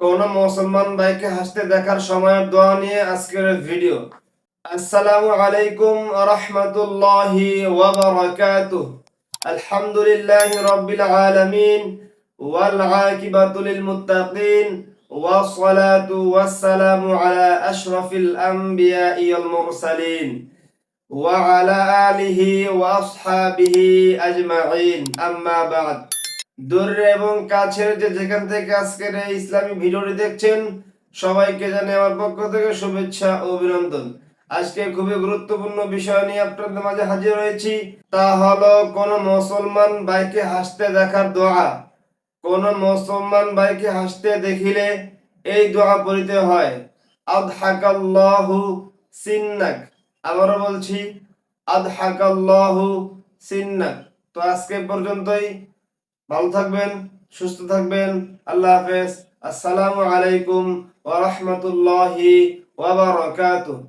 কোন মুসলমান ভাইকে হাসতে দেখার সময়ের দোয়া নিয়ে আজকের ভিডিও। আসসালামু আলাইকুম ওয়া রাহমাতুল্লাহি ওয়া বারাকাতুহু। আলহামদুলিল্লাহি রাব্বিল আলামিন ওয়াল আকিবাতু লিল মুত্তাকিন ওয়াস সালাতু ওয়াস সালামু আলা আশরাফিল আমবিয়াই ওয়াল মুরসালিন ওয়া আলা আলিহি ওয়া আসহাবিহি আজমাইন, আম্মা বা'দ। দূরে এবং কাছের যেখান থেকে আজকের এই ইসলামী ভিডিওটি দেখছেন, সবাইকে জানাই আমার পক্ষ থেকে শুভেচ্ছা ও অভিনন্দন। আজকে খুবই গুরুত্বপূর্ণ বিষয় নিয়ে আপনাদের মাঝে হাজির হয়েছি। তা হলো কোন মুসলমান ভাইকে হাসতে দেখার দোয়া। কোন মুসলমান ভাইকে হাসতে দেখিলে এই দোয়া পড়িতে হয়, আদহাকাল্লাহু সিন্নাক। আবারও বলছি, আদহাকাল্লাহু সিন্নাক। তো আজকে পর্যন্তই। ভালো থাকবেন, সুস্থ থাকবেন। আল্লাহ হাফেজ। আসসালামু আলাইকুম ওয়া রাহমাতুল্লাহি ওয়া বারাকাতুহু।